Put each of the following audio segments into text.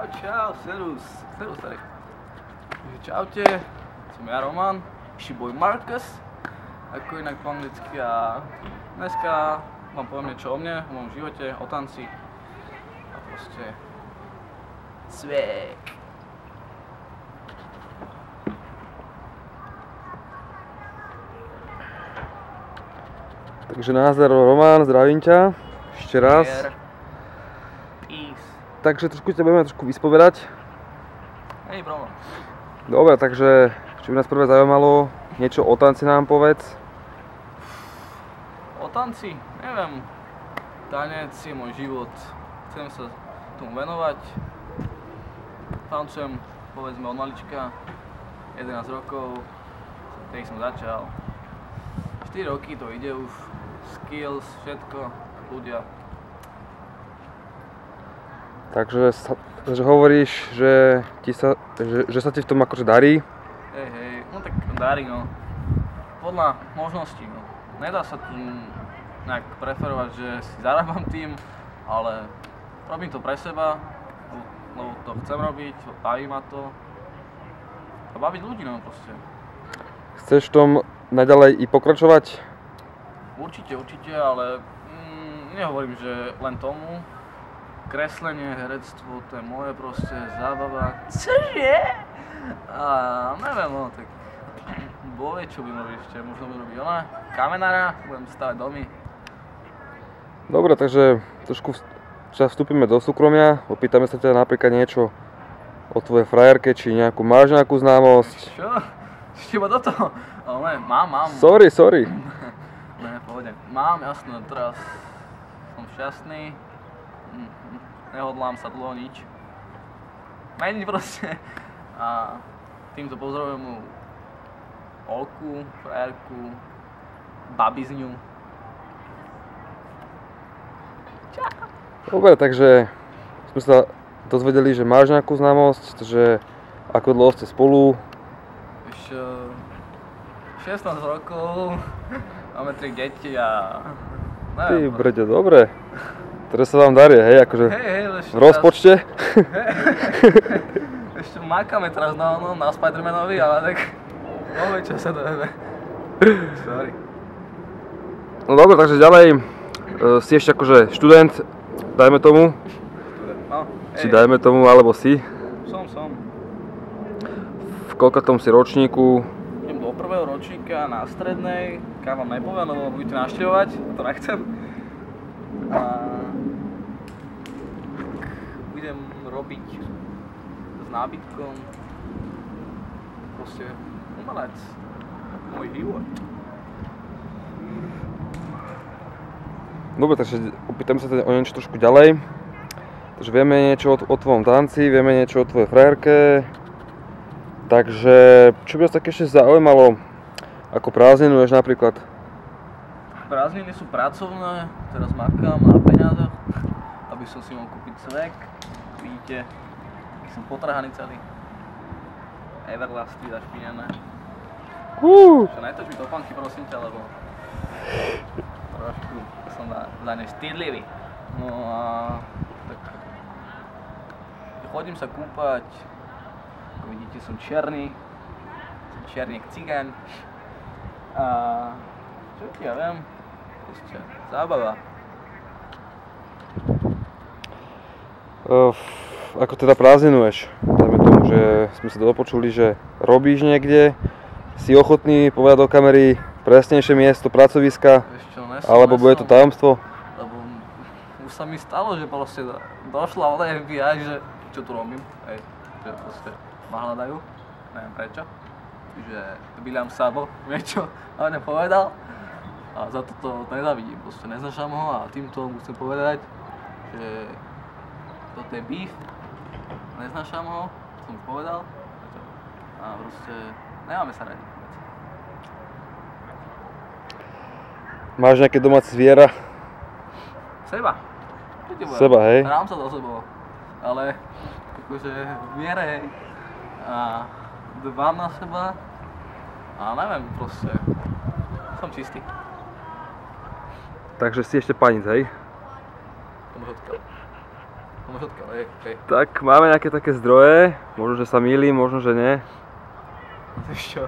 Čau, serus, tady. Čaute, som ja Roman, Shiboj Marcus, ako inak po anglicky, a dneska vám poviem niečo o mne, o mojom živote, o tanci a proste swag. Takže nazdar Roman, zdravím ťa ešte raz. Peace. Takže trošku ťa budeme vyspovedať. Hej, problém. Dobre, takže čo by nás prvé zaujímalo, niečo o tanci nám povedz. O tanci? Neviem. Tanec je môj život. Chcem sa tomu venovať. Tancujem, povedzme, od malička. 11 rokov, vtedy som začal. 4 roky to ide už. Skills, všetko, ľudia. Takže hovoríš, že sa ti v tom akože darí? Hej, no tak darí, no. Podľa možností, no. Nedá sa tu nejak preferovať, že si zarábam tým, ale robím to pre seba, lebo to chcem robiť, baví ma to. A baviť ľudí, no proste. Chceš v tom naďalej i pokračovať? Určite, ale nehovorím, že len tomu. Kreslenie, herectvo, to je moje proste zábava. Cože? A neviem, no tak bovie, čo budem robiť ešte, možno budem robiť ona, kamenára, budem stavať domy. Dobre, takže trošku vstúpime do súkromia, opýtame sa ťa napríklad niečo o tvojej frajerke, či máš nejakú známosť. Čo? Ešte iba do toho? Ale mám. Sorry. Ne, pohode. Mám, jasno, teraz som šťastný. Nehodlám sa dlho nič meniť proste. A týmto pozdravujem mu Olku, frajerku, babizňu. Čau. Dobre, takže sme sa dozvedeli, že máš nejakú známosť, že ako dlho ste spolu? Už 16 rokov, máme 3 deti a neviem. Ty brďo, dobre. Teraz sa vám darí, hej, akože v rozpočte? Ešte makáme teraz na Spider-Manovi, ale tak povie, čo sa dojebe. Sorry. No dobre, takže ďalej si ešte akože študent, dajme tomu. No, či dajme tomu, alebo si. Som. V koľkatom si ročníku? Idem do prvého ročníka na strednej, kam vám nepoviem, lebo budete navštevovať, to nechcem. A budem robiť s nábytkom, proste umelec, môj život. Dobre, takže opýtam sa teda o niečo trošku ďalej. Takže vieme niečo o tvojom tanci, vieme niečo o tvojej frajerke. Takže čo by vás tak ešte zaujímalo, ako prázdninuješ napríklad? Prázdniny sú pracovné, teraz makám na peniazoch, aby som si mohol kúpiť swag. Vidíte, aký som potrhaný celý. Everlasty zašpinené. Čo netoč mi topánky, prosím ťa, lebo trošku som za ne stydlivý. No a tak chodím sa kúpať, ako vidíte som černý jak cigáň. A čo ti ja viem, proste zábava. Ako teda prázdninuješ? Dajme tomu, že sme sa dopočuli, že robíš niekde, si ochotný povedať do kamery presnejšie miesto pracoviska, alebo bude to tajomstvo? Lebo už sa mi stalo, že proste došla od FBI, že čo tu robím, že proste ma hľadajú, neviem prečo. Že bíľam sabo, niečo, ale nepovedal. A za toto nezavidím, proste neznašam ho a týmto musím povedať, že toto je beef, neznašam ho, som povedal. A proste nemáme sa radi. Máš nejaké domáce zviera? Seba. Seba, hej? Hrám sa do sebou, ale akože zviera, hej. A dbám na seba a neviem, proste som čistý. Takže si ešte panic, hej? Môže odkiaľ, hej. Tak máme nejaké také zdroje, možno, že sa mýlim, možno, že nie. Vieš čo?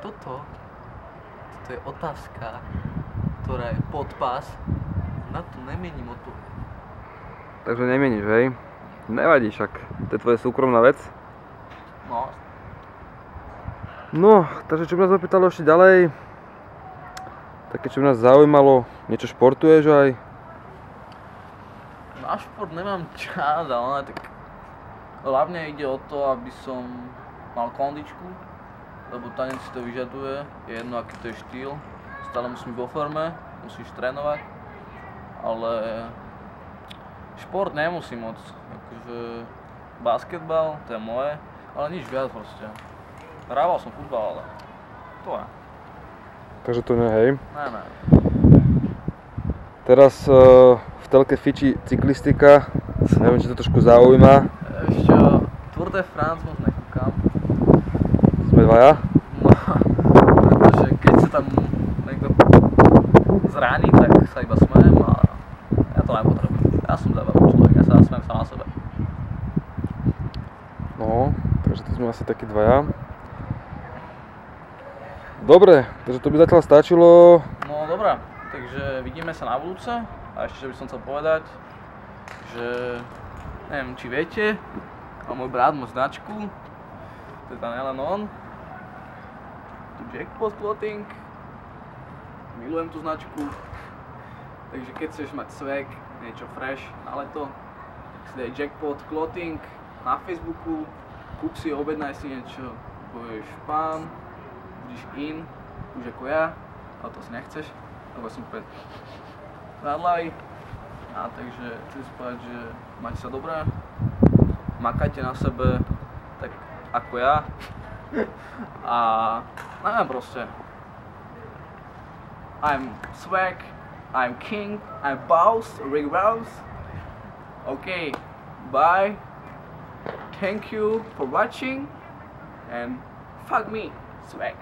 Toto je otázka, ktorá je podpás. Na to nemienim odpoveď. Takže nemieníš, hej? Nevadí však, to je tvoja súkromná vec. No, No, takže čo by nás opýtalo ešte ďalej? Také, čo by nás zaujímalo, niečo športuješ aj? na šport nemám čas, ale tak hlavne ide o to, aby som mal kondičku, lebo tanec si to vyžaduje, je jedno aký to je štýl, stále musím byť vo forme, musíš trénovať, ale šport nemusím moc, akože basketbal, to je moje, ale nič viac proste. Hrával som futbal, ale to je. Takže to nie, hej. Ne. Teraz v telke fičí cyklistika, neviem, či to trošku zaujíma. Ešte Tour de France moc nekúkam. Sme dvaja? No, pretože keď sa tam niekto zraní, tak sa iba smejem a ja to nepotrebujem. Ja som zábavný človek, ja sa smejem sám na sebe. No, takže to sme asi takí dvaja. Dobre, takže to by zatiaľ stačilo. No dobré, takže vidíme sa na budúce. A ešte, že by som chcel povedať, že neviem, či viete, a môj brat má značku, teda nielen on, tu Jackpot Clothing, milujem tú značku, takže keď chceš mať swag, niečo fresh na leto, tak si daj Jackpot Clothing na Facebooku, kúp si, objednaj si niečo, budeš pán, budeš in, už ako ja, ale to si nechceš, lebo som úplne rádlavý. A takže chcem si povedať, že majte sa dobré, makajte na sebe, tak ako ja. A neviem proste. I'm swag, I'm king, I'm boss, Rick Rouse. Okay, bye. Thank you for watching and fuck me, swag.